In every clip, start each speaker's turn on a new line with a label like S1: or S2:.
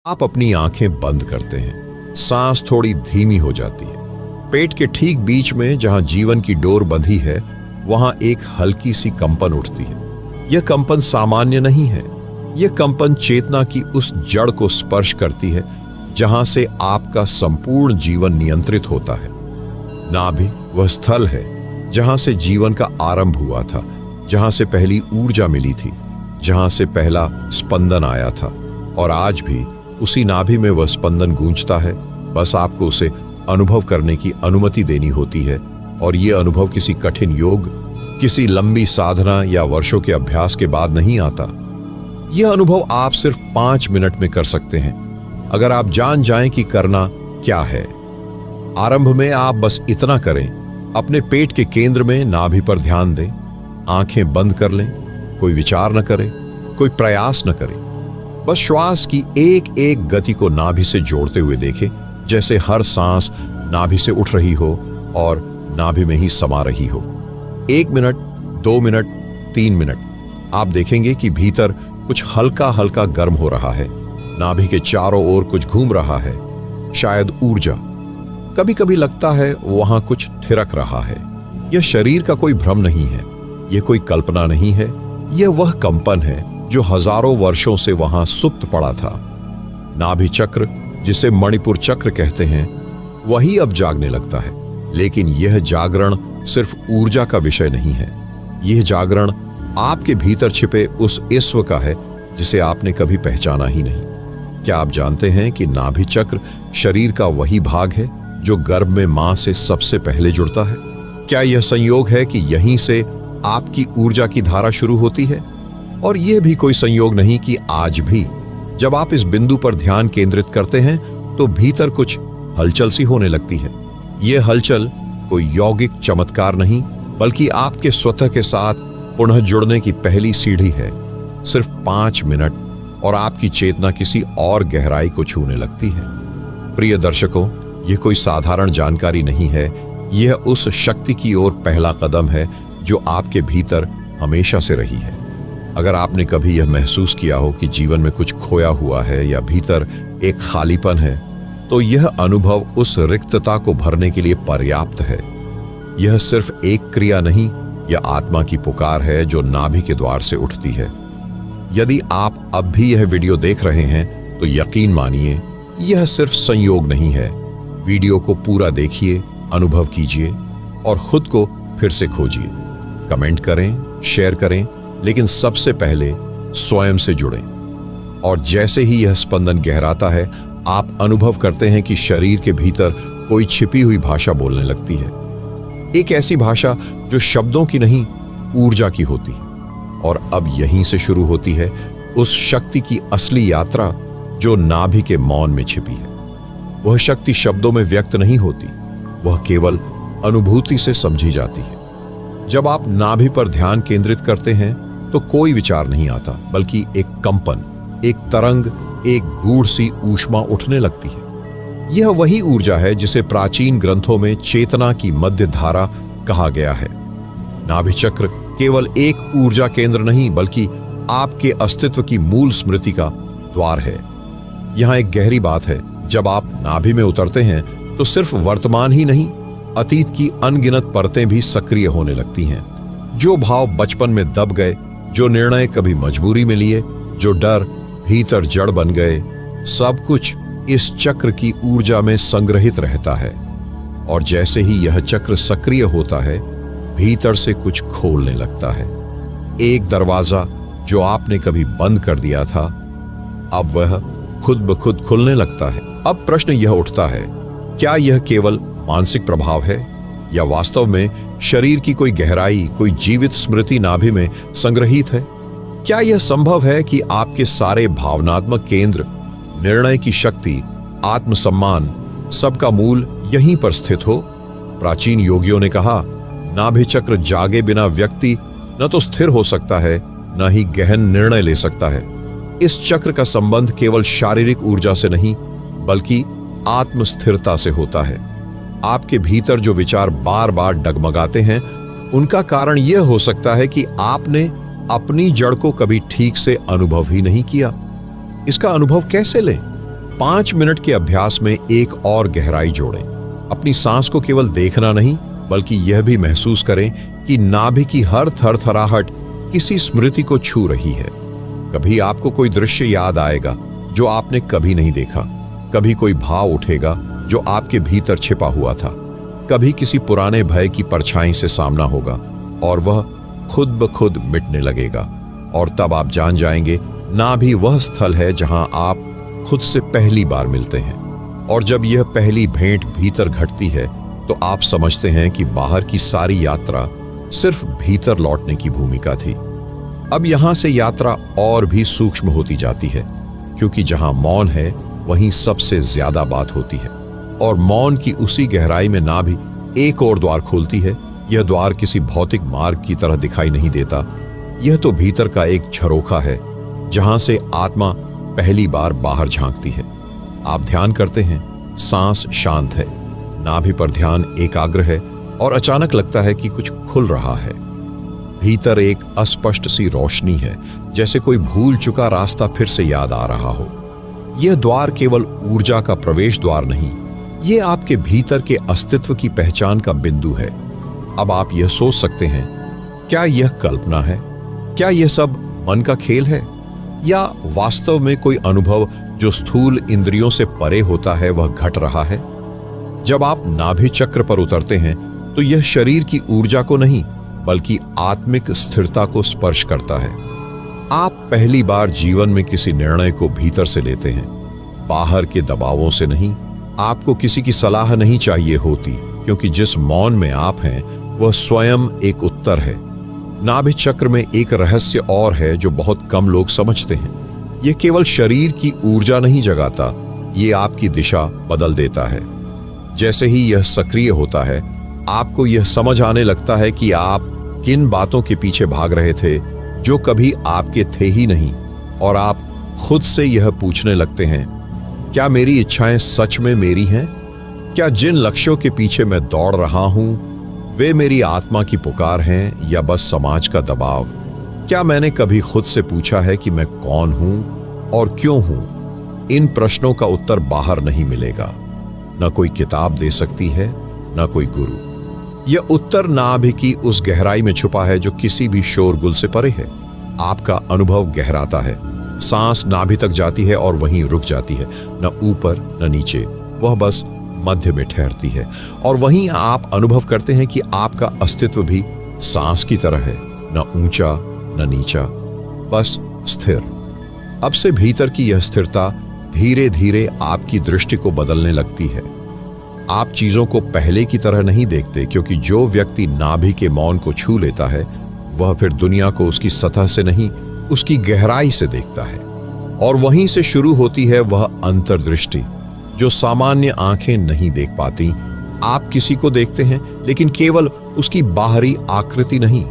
S1: आप अपनी आंखें बंद करते हैं, सांस थोड़ी धीमी हो जाती है। पेट के ठीक बीच में जहां जीवन की डोर बंधी है, वहां एक हल्की सी कंपन उठती है। यह कंपन सामान्य नहीं है। यह कंपन चेतना की उस जड़ को स्पर्श करती है जहां से आपका संपूर्ण जीवन नियंत्रित होता है। नाभि वह स्थल है जहां से जीवन का आरंभ हुआ था, जहां से पहली ऊर्जा मिली थी, जहां से पहला स्पंदन आया था। और आज भी उसी नाभि में वह स्पंदन गूंजता है। बस आपको उसे अनुभव करने की अनुमति देनी होती है। और यह अनुभव किसी कठिन योग, किसी लंबी साधना या वर्षों के अभ्यास के बाद नहीं आता। यह अनुभव आप सिर्फ 5 मिनट में कर सकते हैं, अगर आप जान जाएं कि करना क्या है। आरंभ में आप बस इतना करें, अपने पेट के केंद्र में नाभि पर ध्यान दें, आंखें बंद कर लें, कोई विचार न करें, कोई प्रयास न करें। बस श्वास की एक एक गति को नाभि से जोड़ते हुए देखें, जैसे हर सांस नाभि से उठ रही हो और नाभि में ही समा रही हो। 1 मिनट, 2 मिनट, 3 मिनट। आप देखेंगे कि भीतर कुछ हल्का हल्का गर्म हो रहा है, नाभि के चारों ओर कुछ घूम रहा है, शायद ऊर्जा। कभी कभी लगता है वहां कुछ थिरक रहा है। यह शरीर का कोई भ्रम नहीं है, यह कोई कल्पना नहीं है, यह वह कंपन है जो हजारों वर्षों से वहां सुप्त पड़ा था। नाभि चक्र, जिसे मणिपुर चक्र कहते हैं, वही अब जागने लगता है। लेकिन यह जागरण सिर्फ ऊर्जा का विषय नहीं है। यह जागरण आपके भीतर छिपे उस ईश्वर का है जिसे आपने कभी पहचाना ही नहीं। क्या आप जानते हैं कि नाभि चक्र शरीर का वही भाग है जो गर्भ में मां से सबसे पहले जुड़ता है? क्या यह संयोग है कि यहीं से आपकी ऊर्जा की धारा शुरू होती है? और यह भी कोई संयोग नहीं कि आज भी जब आप इस बिंदु पर ध्यान केंद्रित करते हैं तो भीतर कुछ हलचल सी होने लगती है। यह हलचल कोई यौगिक चमत्कार नहीं, बल्कि आपके स्वतः के साथ पुनः जुड़ने की पहली सीढ़ी है। सिर्फ 5 मिनट और आपकी चेतना किसी और गहराई को छूने लगती है। प्रिय दर्शकों, यह कोई साधारण जानकारी नहीं है। यह उस शक्ति की ओर पहला कदम है जो आपके भीतर हमेशा से रही है। अगर आपने कभी यह महसूस किया हो कि जीवन में कुछ खोया हुआ है या भीतर एक खालीपन है, तो यह अनुभव उस रिक्तता को भरने के लिए पर्याप्त है। यह सिर्फ एक क्रिया नहीं, यह आत्मा की पुकार है जो नाभि के द्वार से उठती है। यदि आप अब भी यह वीडियो देख रहे हैं तो यकीन मानिए, यह सिर्फ संयोग नहीं है। वीडियो को पूरा देखिए, अनुभव कीजिए और खुद को फिर से खोजिए। कमेंट करें, शेयर करें, लेकिन सबसे पहले स्वयं से जुड़ें। और जैसे ही यह स्पंदन गहराता है, आप अनुभव करते हैं कि शरीर के भीतर कोई छिपी हुई भाषा बोलने लगती है। एक ऐसी भाषा जो शब्दों की नहीं, ऊर्जा की होती है। और अब यहीं से शुरू होती है उस शक्ति की असली यात्रा जो नाभि के मौन में छिपी है। वह शक्ति शब्दों में व्यक्त नहीं होती, वह केवल अनुभूति से समझी जाती है। जब आप नाभि पर ध्यान केंद्रित करते हैं तो कोई विचार नहीं आता, बल्कि एक कंपन, एक तरंग, एक गूढ़ सी ऊष्मा उठने लगती है। यह वही ऊर्जा है जिसे प्राचीन ग्रंथों में चेतना की मध्य धारा कहा गया है। नाभि चक्र केवल एक ऊर्जा केंद्र नहीं, बल्कि आपके अस्तित्व की मूल स्मृति का द्वार है। यहां एक गहरी बात है, जब आप नाभि में उतरते हैं तो सिर्फ वर्तमान ही नहीं, अतीत की अनगिनत परतें भी सक्रिय होने लगती हैं। जो भाव बचपन में दब गए, जो निर्णय कभी मजबूरी में लिए, जो डर भीतर जड़ बन गए, सब कुछ इस चक्र की ऊर्जा में संग्रहित रहता है। और जैसे ही यह चक्र सक्रिय होता है, भीतर से कुछ खोलने लगता है। एक दरवाजा जो आपने कभी बंद कर दिया था, अब वह खुद ब खुद खुलने लगता है। अब प्रश्न यह उठता है, क्या यह केवल मानसिक प्रभाव है या वास्तव में शरीर की कोई गहराई, कोई जीवित स्मृति नाभि में संग्रहित है? क्या यह संभव है कि आपके सारे भावनात्मक केंद्र, निर्णय की शक्ति, आत्मसम्मान, सबका मूल यहीं पर स्थित हो? प्राचीन योगियों ने कहा, नाभि चक्र जागे बिना व्यक्ति न तो स्थिर हो सकता है, न ही गहन निर्णय ले सकता है। इस चक्र का संबंध केवल शारीरिक ऊर्जा से नहीं, बल्कि आत्म स्थिरता से होता है। आपके भीतर जो विचार बार बार डगमगाते हैं, उनका कारण यह हो सकता है कि आपने अपनी जड़ को कभी ठीक से अनुभव ही नहीं किया। इसका अनुभव कैसे लें? 5 मिनट के अभ्यास में एक और गहराई जोड़ें। अपनी सांस को केवल देखना नहीं, बल्कि यह भी महसूस करें कि नाभि की हर थरथराहट किसी स्मृति को छू रही है। कभी आपको कोई दृश्य याद आएगा जो आपने कभी नहीं देखा, कभी कोई भाव उठेगा जो आपके भीतर छिपा हुआ था, कभी किसी पुराने भय की परछाई से सामना होगा और वह खुद ब खुद मिटने लगेगा। और तब आप जान जाएंगे नाभि वह स्थल है जहां आप खुद से पहली बार मिलते हैं। और जब यह पहली भेंट भीतर घटती है तो आप समझते हैं कि बाहर की सारी यात्रा सिर्फ भीतर लौटने की भूमिका थी। अब यहां से यात्रा और भी सूक्ष्म होती जाती है, क्योंकि जहां मौन है वहीं सबसे ज्यादा बात होती है। और मौन की उसी गहराई में नाभि एक और द्वार खोलती है। यह द्वार किसी भौतिक मार्ग की तरह दिखाई नहीं देता, यह तो भीतर का एक झरोखा है जहां से आत्मा पहली बार बाहर झांकती है। आप ध्यान करते हैं, सांस शांत है, नाभि पर ध्यान एकाग्र है और अचानक लगता है कि कुछ खुल रहा है। भीतर एक अस्पष्ट सी रोशनी है, जैसे कोई भूल चुका रास्ता फिर से याद आ रहा हो। यह द्वार केवल ऊर्जा का प्रवेश द्वार नहीं, यह आपके भीतर के अस्तित्व की पहचान का बिंदु है। अब आप यह सोच सकते हैं, क्या यह कल्पना है? क्या यह सब मन का खेल है? या वास्तव में कोई अनुभव जो स्थूल इंद्रियों से परे होता है वह घट रहा है? जब आप नाभि चक्र पर उतरते हैं तो यह शरीर की ऊर्जा को नहीं, बल्कि आत्मिक स्थिरता को स्पर्श करता है। आप पहली बार जीवन में किसी निर्णय को भीतर से लेते हैं, बाहर के दबावों से नहीं। आपको किसी की सलाह नहीं चाहिए होती, क्योंकि जिस मौन में आप हैं वह स्वयं एक उत्तर है। नाभि चक्र में एक रहस्य और है जो बहुत कम लोग समझते हैं। यह केवल शरीर की ऊर्जा नहीं जगाता, ये आपकी दिशा बदल देता है। जैसे ही यह सक्रिय होता है, आपको यह समझ आने लगता है कि आप किन बातों के पीछे भाग रहे थे जो कभी आपके थे ही नहीं। और आप खुद से यह पूछने लगते हैं, क्या मेरी इच्छाएं सच में मेरी हैं? क्या जिन लक्ष्यों के पीछे मैं दौड़ रहा हूं वे मेरी आत्मा की पुकार हैं या बस समाज का दबाव? क्या मैंने कभी खुद से पूछा है कि मैं कौन हूं और क्यों हूं? इन प्रश्नों का उत्तर बाहर नहीं मिलेगा। न कोई किताब दे सकती है, न कोई गुरु। यह उत्तर नाभि की उस गहराई में छुपा है जो किसी भी शोरगुल से परे है। आपका अनुभव गहराता है, सांस नाभि तक जाती है और वहीं रुक जाती है, न ऊपर न नीचे, वह बस मध्य में ठहरती है। और वहीं आप अनुभव करते हैं कि आपका अस्तित्व भी सांस की तरह है, न ऊंचा न नीचा, बस स्थिर। अब से भीतर की यह स्थिरता धीरे धीरे आपकी दृष्टि को बदलने लगती है। आप चीजों को पहले की तरह नहीं देखते, क्योंकि जो व्यक्ति नाभि के मौन को छू लेता है वह फिर दुनिया को उसकी सतह से नहीं, उसकी गहराई से देखता है। और वहीं से शुरू होती है वह अंतर्दृष्टि जो सामान्य आंखें नहीं देख पाती। आप किसी को देखते हैं, लेकिन केवल उसकी बाहरी आकृति नहीं,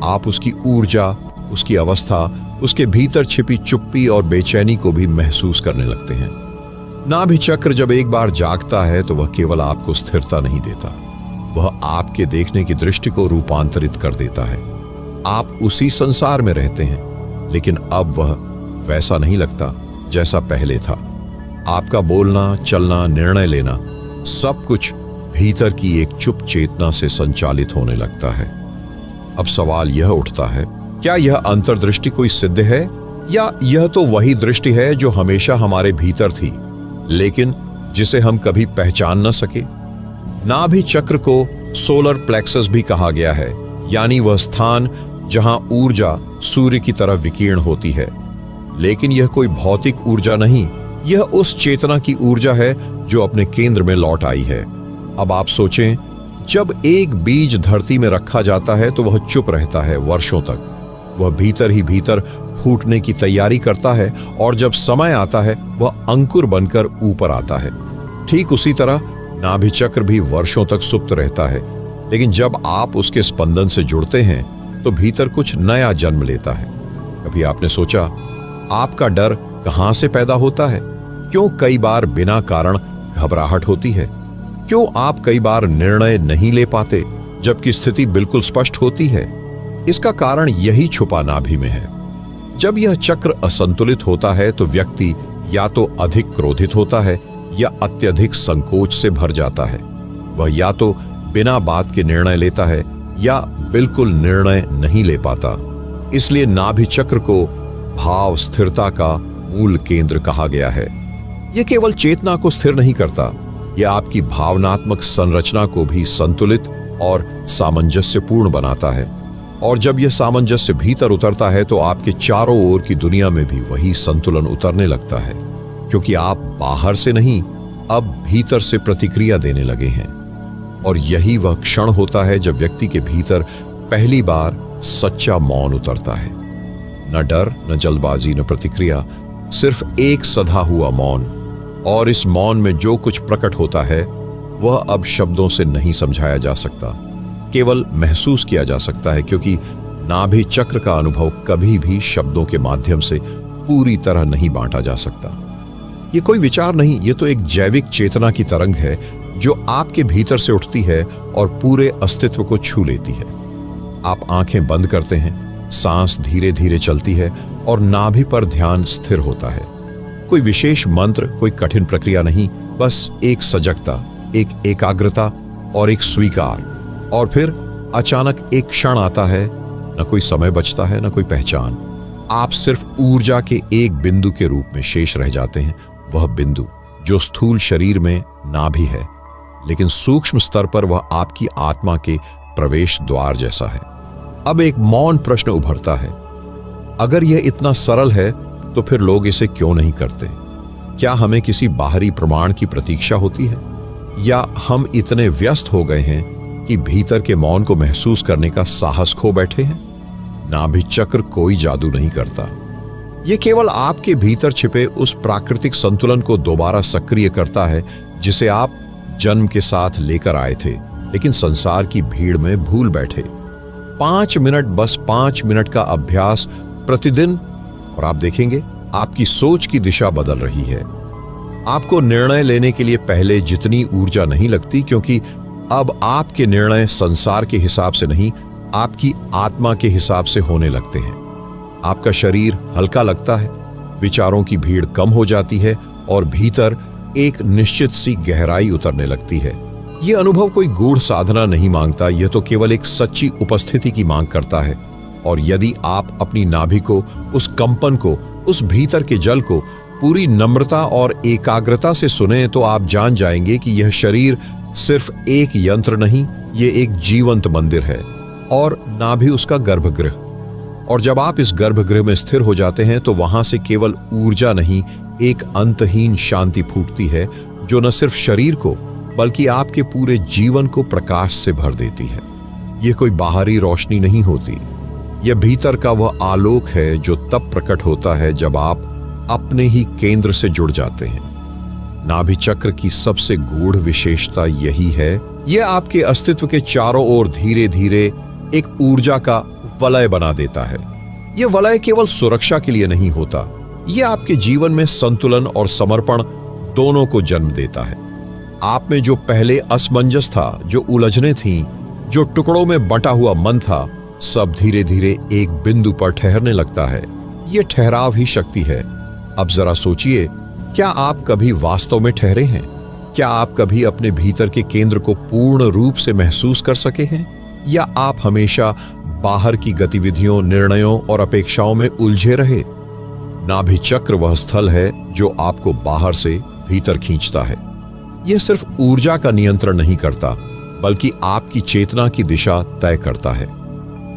S1: आप उसकी ऊर्जा, उसकी अवस्था, उसके भीतर छिपी चुप्पी और बेचैनी को भी महसूस करने लगते हैं। नाभि चक्र जब एक बार जागता है तो वह केवल आपको स्थिरता नहीं देता, वह आपके देखने की दृष्टि को रूपांतरित कर देता है। आप उसी संसार में रहते हैं, लेकिन अब वह वैसा नहीं लगता जैसा पहले था। आपका बोलना, चलना, निर्णय लेना, सब कुछ भीतर की एक चुप चेतना से संचालित होने लगता है। अब सवाल यह उठता है, क्या यह अंतर्दृष्टि कोई सिद्ध है, या यह तो वही दृष्टि है जो हमेशा हमारे भीतर थी, लेकिन जिसे हम कभी पहचान न सके? नाभि चक्र को सोलर प्लेक्सस भी कहा गया है, यानी वह स्थान जहां ऊर्जा सूर्य की तरह विकीर्ण होती है। लेकिन यह कोई भौतिक ऊर्जा नहीं, यह उस चेतना की ऊर्जा है जो अपने केंद्र में लौट आई है। अब आप सोचें, जब एक बीज धरती में रखा जाता है तो वह चुप रहता है वर्षों तक, वह भीतर ही भीतर फूटने की तैयारी करता है, और जब समय आता है वह अंकुर बनकर ऊपर आता है। ठीक उसी तरह नाभि चक्र भी वर्षों तक सुप्त रहता है, लेकिन जब आप उसके स्पंदन से जुड़ते हैं तो भीतर कुछ नया जन्म लेता है। कभी आपने सोचा, आपका डर कहां से पैदा होता है? क्यों कई बार बिना कारण घबराहट होती है? क्यों आप कई बार निर्णय नहीं ले पाते जबकि स्थिति बिल्कुल स्पष्ट होती है? इसका कारण यही छुपा नाभि में है। जब यह चक्र असंतुलित होता है तो व्यक्ति या तो अधिक क्रोधित होता है या अत्यधिक संकोच से भर जाता है। वह या तो बिना बात के निर्णय लेता है या बिल्कुल निर्णय नहीं ले पाता। इसलिए नाभि चक्र को भाव स्थिरता का मूल केंद्र कहा गया है। यह केवल चेतना को स्थिर नहीं करता, यह आपकी भावनात्मक संरचना को भी संतुलित और सामंजस्यपूर्ण बनाता है। और जब यह सामंजस्य भीतर उतरता है तो आपके चारों ओर की दुनिया में भी वही संतुलन उतरने लगता है, क्योंकि आप बाहर से नहीं, अब भीतर से प्रतिक्रिया देने लगे हैं। और यही वह क्षण होता है जब व्यक्ति के भीतर पहली बार सच्चा मौन उतरता है। न डर, न जल्दबाजी, न प्रतिक्रिया, सिर्फ एक सधा हुआ मौन। और इस मौन में जो कुछ प्रकट होता है वह अब शब्दों से नहीं समझाया जा सकता, केवल महसूस किया जा सकता है, क्योंकि नाभि चक्र का अनुभव कभी भी शब्दों के माध्यम से पूरी तरह नहीं बांटा जा सकता। यह कोई विचार नहीं, यह तो एक जैविक चेतना की तरंग है जो आपके भीतर से उठती है और पूरे अस्तित्व को छू लेती है। आप आंखें बंद करते हैं, सांस धीरे धीरे चलती है और नाभि पर ध्यान स्थिर होता है। कोई विशेष मंत्र, कोई कठिन प्रक्रिया नहीं, बस एक सजगता, एक एकाग्रता और एक स्वीकार। और फिर अचानक एक क्षण आता है, न कोई समय बचता है, न कोई पहचान। आप सिर्फ ऊर्जा के एक बिंदु के रूप में शेष रह जाते हैं। वह बिंदु जो स्थूल शरीर में नाभि है, लेकिन सूक्ष्म स्तर पर वह आपकी आत्मा के प्रवेश द्वार जैसा है। अब एक मौन प्रश्न उभरता है, अगर यह इतना सरल है तो फिर लोग इसे क्यों नहीं करते? क्या हमें किसी बाहरी प्रमाण की प्रतीक्षा होती है, या हम इतने व्यस्त हो गए हैं कि भीतर के मौन को महसूस करने का साहस खो बैठे हैं? नाभि चक्र कोई जादू नहीं करता, यह केवल आपके भीतर छिपे उस प्राकृतिक संतुलन को दोबारा सक्रिय करता है जिसे आप जन्म के साथ लेकर आए थे, लेकिन संसार की भीड़ में भूल बैठे। 5 मिनट, बस 5 मिनट का अभ्यास प्रतिदिन, और आप देखेंगे आपकी सोच की दिशा बदल रही है। आपको निर्णय लेने के लिए पहले जितनी ऊर्जा नहीं लगती, क्योंकि अब आपके निर्णय संसार के हिसाब से नहीं, आपकी आत्मा के हिसाब से होने लगते हैं। आपका शरीर हल्का लगता है, विचारों की भीड़ कम हो जाती है और भीतर एक निश्चित सी गहराई उतरने लगती है। यह अनुभव कोई गूढ़ साधना नहीं मांगता, यह तो केवल एक सच्ची उपस्थिति की मांग करता है। और यदि आप अपनी नाभि को, उस कंपन को, उस भीतर के जल को पूरी नम्रता और एकाग्रता से सुने, तो आप जान जाएंगे कि यह शरीर सिर्फ एक यंत्र नहीं, यह एक जीवंत मंदिर है और नाभि उसका गर्भगृह। और जब आप इस गर्भगृह में स्थिर हो जाते हैं तो वहां से केवल ऊर्जा नहीं, एक अंतहीन शांति फूटती है जो न सिर्फ शरीर को बल्कि आपके पूरे जीवन को प्रकाश से भर देती है। यह कोई बाहरी रोशनी नहीं होती, यह भीतर का वह आलोक है जो तब प्रकट होता है जब आप अपने ही केंद्र से जुड़ जाते हैं। नाभि चक्र की सबसे गूढ़ विशेषता यही है, यह आपके अस्तित्व के चारों ओर धीरे धीरे एक ऊर्जा का वलय बना देता है। यह वलय केवल सुरक्षा के लिए नहीं होता, यह आपके जीवन में संतुलन और समर्पण दोनों को जन्म देता है। आप में जो पहले असमंजस था, जो उलझने थीं, जो टुकड़ों में बंटा हुआ मन था, सब धीरे धीरे एक बिंदु पर ठहरने लगता है। यह ठहराव ही शक्ति है। अब जरा सोचिए, क्या आप कभी वास्तव में ठहरे हैं? क्या आप कभी अपने भीतर के केंद्र को पूर्ण रूप से महसूस कर सके हैं, या आप हमेशा बाहर की गतिविधियों, निर्णयों और अपेक्षाओं में उलझे रहे? नाभि चक्र वह स्थल है जो आपको बाहर से भीतर खींचता है। यह सिर्फ ऊर्जा का नियंत्रण नहीं करता, बल्कि आपकी चेतना की दिशा तय करता है।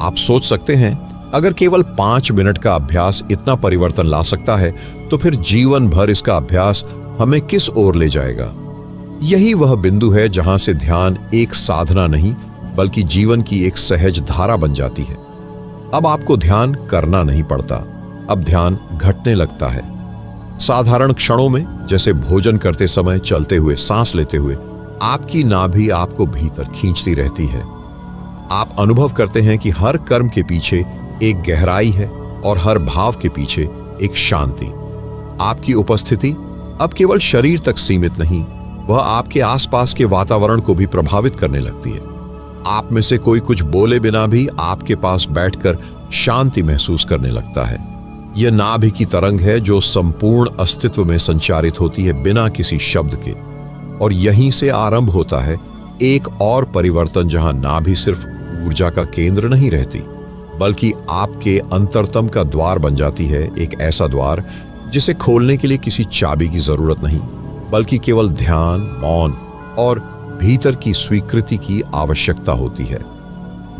S1: आप सोच सकते हैं, अगर केवल 5 मिनट का अभ्यास इतना परिवर्तन ला सकता है, तो फिर जीवन भर इसका अभ्यास हमें किस ओर ले जाएगा? यही वह बिंदु है जहां से ध्यान एक साधना नहीं, बल्कि जीवन की एक सहज धारा बन जाती है। अब आपको ध्यान करना नहीं पड़ता, अब ध्यान घटने लगता है। साधारण क्षणों में, जैसे भोजन करते समय, चलते हुए, सांस लेते हुए, आपकी नाभि आपको भीतर खींचती रहती है। आप अनुभव करते हैं कि हर कर्म के पीछे एक गहराई है और हर भाव के पीछे एक शांति। आपकी उपस्थिति अब केवल शरीर तक सीमित नहीं, वह आपके आसपास के वातावरण को भी प्रभावित करने लगती है। आप में से कोई कुछ बोले बिना भी आपके पास बैठकर शांति महसूस करने लगता है। यह नाभि की तरंग है जो संपूर्ण अस्तित्व में संचारित होती है बिना किसी शब्द के। और यहीं से आरंभ होता है एक और परिवर्तन, जहां नाभि सिर्फ ऊर्जा का केंद्र नहीं रहती, बल्कि आपके अंतरतम का द्वार बन जाती है। एक ऐसा द्वार जिसे खोलने के लिए किसी चाबी की जरूरत नहीं, बल्कि केवल ध्यान, मौन और भीतर की स्वीकृति की आवश्यकता होती है।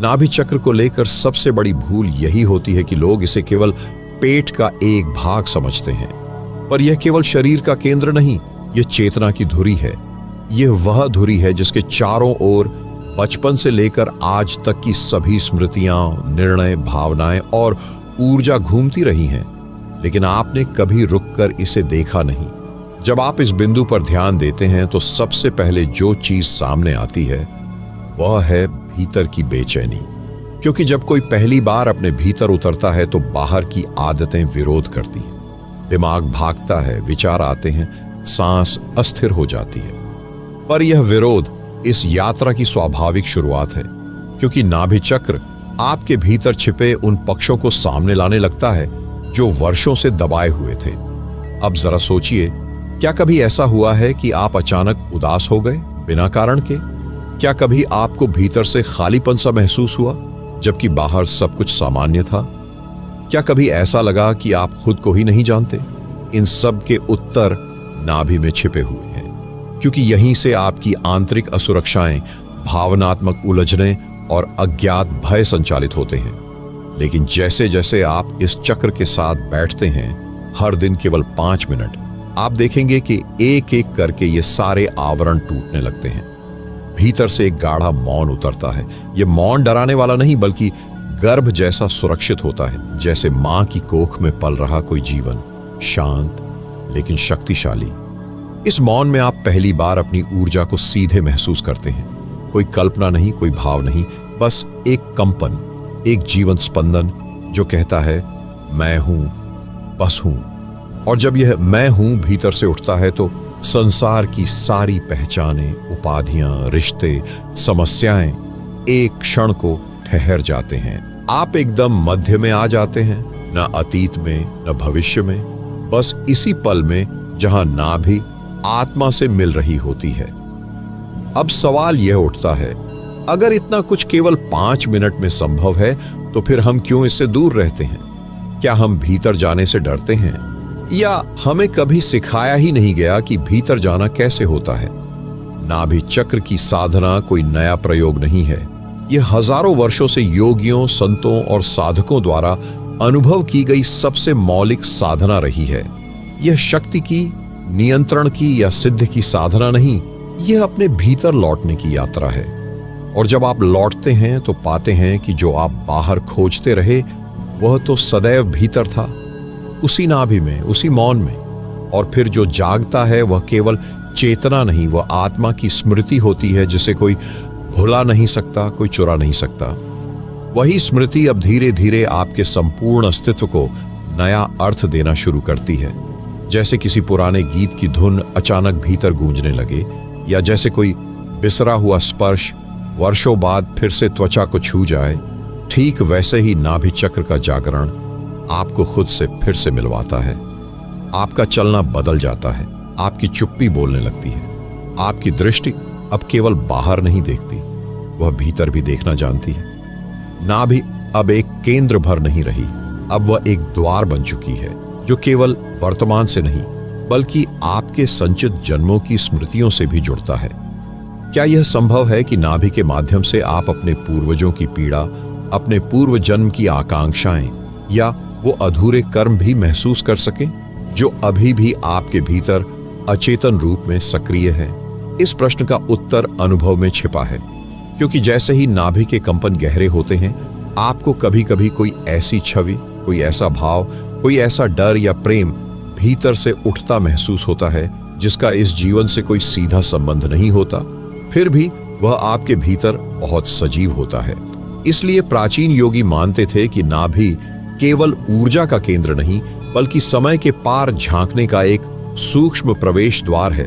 S1: नाभि चक्र को लेकर सबसे बड़ी भूल यही होती है कि लोग इसे केवल पेट का एक भाग समझते हैं, पर यह केवल शरीर का केंद्र नहीं, यह चेतना की धुरी है। यह वह धुरी है जिसके चारों ओर बचपन से लेकर आज तक की सभी स्मृतियां, निर्णय, भावनाएं और ऊर्जा घूमती रही हैं, लेकिन आपने कभी रुककर इसे देखा नहीं। जब आप इस बिंदु पर ध्यान देते हैं तो सबसे पहले जो चीज सामने आती है वह है भीतर की बेचैनी। क्योंकि जब कोई पहली बार अपने भीतर उतरता है तो बाहर की आदतें विरोध करती हैं, दिमाग भागता है, विचार आते हैं, सांस अस्थिर हो जाती है। पर यह विरोध इस यात्रा की स्वाभाविक शुरुआत है, क्योंकि नाभि चक्र आपके भीतर छिपे उन पक्षों को सामने लाने लगता है जो वर्षों से दबाए हुए थे। अब जरा सोचिए, क्या कभी ऐसा हुआ है कि आप अचानक उदास हो गए बिना कारण के? क्या कभी आपको भीतर से खालीपन सा महसूस हुआ जबकि बाहर सब कुछ सामान्य था? क्या कभी ऐसा लगा कि आप खुद को ही नहीं जानते? इन सब के उत्तर नाभि में छिपे हुए हैं, क्योंकि यहीं से आपकी आंतरिक असुरक्षाएं, भावनात्मक उलझनें और अज्ञात भय संचालित होते हैं। लेकिन जैसे जैसे आप इस चक्र के साथ बैठते हैं, हर दिन केवल 5 मिनट, आप देखेंगे कि एक एक करके ये सारे आवरण टूटने लगते हैं। भीतर से एक गाढ़ा मौन उतरता है। यह मौन डराने वाला नहीं, बल्कि गर्भ जैसा सुरक्षित होता है, जैसे मां की कोख में पल रहा कोई जीवन, शांत लेकिन शक्तिशाली। इस मौन में आप पहली बार अपनी ऊर्जा को सीधे महसूस करते हैं। कोई कल्पना नहीं, कोई भाव नहीं, बस एक कंपन, एक जीवन स्पंदन जो कहता है मैं हूं, बस हूं। और जब यह मैं हूं भीतर से उठता है तो संसार की सारी पहचानें, उपाधियां, रिश्ते, समस्याएं एक क्षण को ठहर जाते हैं। आप एकदम मध्य में आ जाते हैं, न अतीत में न भविष्य में, बस इसी पल में जहां नाभि आत्मा से मिल रही होती है। अब सवाल यह उठता है, अगर इतना कुछ केवल 5 मिनट में संभव है तो फिर हम क्यों इससे दूर रहते हैं? क्या हम भीतर जाने से डरते हैं, या हमें कभी सिखाया ही नहीं गया कि भीतर जाना कैसे होता है? नाभि चक्र की साधना कोई नया प्रयोग नहीं है। यह हजारों वर्षों से योगियों, संतों और साधकों द्वारा अनुभव की गई सबसे मौलिक साधना रही है। यह शक्ति की, नियंत्रण की या सिद्ध की साधना नहीं, यह अपने भीतर लौटने की यात्रा है। और जब आप लौटते हैं तो पाते हैं कि जो आप बाहर खोजते रहे वह तो सदैव भीतर था, उसी नाभि में, उसी मौन में। और फिर जो जागता है वह केवल चेतना नहीं, वह आत्मा की स्मृति होती है जिसे कोई भुला नहीं सकता, कोई चुरा नहीं सकता। वही स्मृति अब धीरे धीरे आपके संपूर्ण अस्तित्व को नया अर्थ देना शुरू करती है। जैसे किसी पुराने गीत की धुन अचानक भीतर गूंजने लगे, या जैसे कोई बिसरा हुआ स्पर्श वर्षों बाद फिर से त्वचा को छू जाए, ठीक वैसे ही नाभि चक्र का जागरण आपको खुद से फिर से मिलवाता है। आपका चलना बदल जाता है, आपकी चुप्पी बोलने लगती है, आपकी दृष्टि अब केवल बाहर नहीं देखती, वह भीतर भी देखना जानती है। नाभि अब एक केंद्र भर नहीं रही, अब वह एक द्वार बन चुकी है जो केवल वर्तमान से नहीं बल्कि आपके संचित जन्मों की स्मृतियों से भी जुड़ता है। क्या यह संभव है कि नाभि के माध्यम से आप अपने पूर्वजों की पीड़ा, अपने पूर्व जन्म की आकांक्षाएं या वो अधूरे कर्म भी महसूस कर सकें जो अभी भी आपके भीतर अचेतन रूप में सक्रिय है? इस प्रश्न का उत्तर अनुभव में छिपा है, क्योंकि जैसे ही नाभि के कंपन गहरे होते हैं, आपको कभी कभी कोई ऐसी छवि, कोई ऐसा भाव, कोई ऐसा डर या प्रेम भीतर से उठता महसूस होता है जिसका इस जीवन से कोई सीधा संबंध नहीं होता, फिर भी वह आपके भीतर बहुत सजीव होता है। इसलिए प्राचीन योगी मानते थे कि नाभि केवल ऊर्जा का केंद्र नहीं बल्कि समय के पार झांकने का एक सूक्ष्म प्रवेश द्वार है।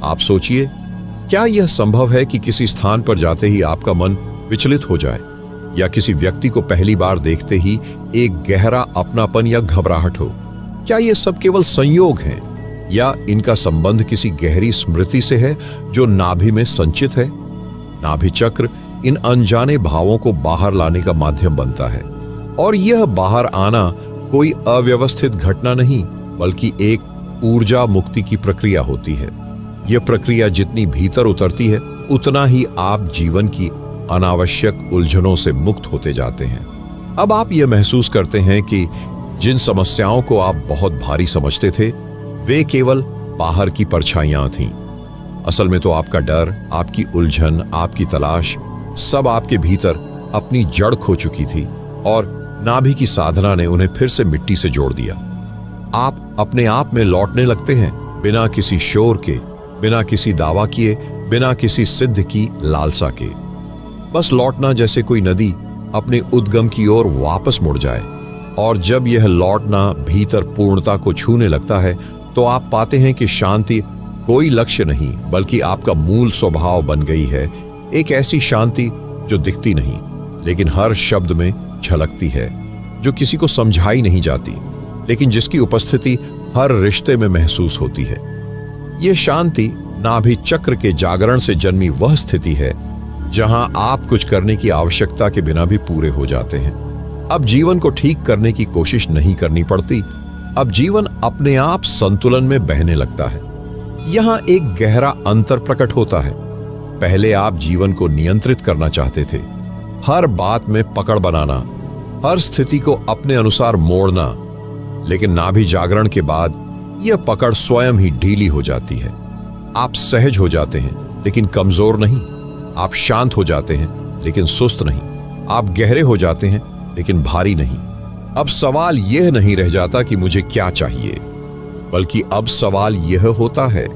S1: आप सोचिए, क्या यह संभव है कि किसी स्थान पर जाते ही आपका मन विचलित हो जाए, या किसी व्यक्ति को पहली बार देखते ही एक गहरा अपनापन या घबराहट हो? क्या ये सब केवल संयोग हैं या इनका संबंध किसी गहरी स्मृति से है जो नाभि में संचित है? नाभि चक्र इन अनजाने भावों को बाहर लाने का माध्यम बनता है, और यह बाहर आना कोई अव्यवस्थित घटना नहीं बल्कि एक ऊर्जा मुक्ति की प्रक्रिया होती है। यह प्रक्रिया जितनी भीतर उतरती है उतना ही आप जीवन की अनावश्यक उलझनों से मुक्त होते जाते हैं। अब आप यह महसूस करते हैं कि जिन समस्याओं को आप बहुत भारी समझते थे वे केवल बाहर की परछाइयां थीं। असल में तो आपका डर, आपकी उलझन, आपकी तलाश सब आपके भीतर अपनी जड़ खो चुकी थी, और नाभि की साधना ने उन्हें फिर से मिट्टी से जोड़ दिया। आप अपने आप में लौटने लगते हैं, बिना किसी शोर के, बिना किसी दावा किए, बिना किसी सिद्ध की लालसा के। बस लौटना जैसे कोई नदी अपने उद्गम की ओर वापस मुड़ जाए, और जब यह लौटना भीतर पूर्णता को छूने लगता है तो आप पाते हैं कि शांति कोई लक्ष्य नहीं बल्कि आपका मूल स्वभाव बन गई है। एक ऐसी शांति जो दिखती नहीं लेकिन हर शब्द में झलकती है, जो किसी को समझाई नहीं जाती लेकिन जिसकी उपस्थिति हर रिश्ते में महसूस होती है। यह शांति नाभि चक्र के जागरण से जन्मी वह स्थिति है जहां आप कुछ करने की आवश्यकता के बिना भी पूरे हो जाते हैं। अब जीवन को ठीक करने की कोशिश नहीं करनी पड़ती, अब जीवन अपने आप संतुलन में बहने लगता है। यहां एक गहरा अंतर प्रकट होता है। पहले आप जीवन को नियंत्रित करना चाहते थे, हर बात में पकड़ बनाना, हर स्थिति को अपने अनुसार मोड़ना, लेकिन नाभि जागरण के बाद यह पकड़ स्वयं ही ढीली हो जाती है। आप सहज हो जाते हैं लेकिन कमजोर नहीं, आप शांत हो जाते हैं लेकिन सुस्त नहीं, आप गहरे हो जाते हैं लेकिन भारी नहीं। अब सवाल यह नहीं रह जाता कि मुझे क्या चाहिए, बल्कि अब सवाल यह होता है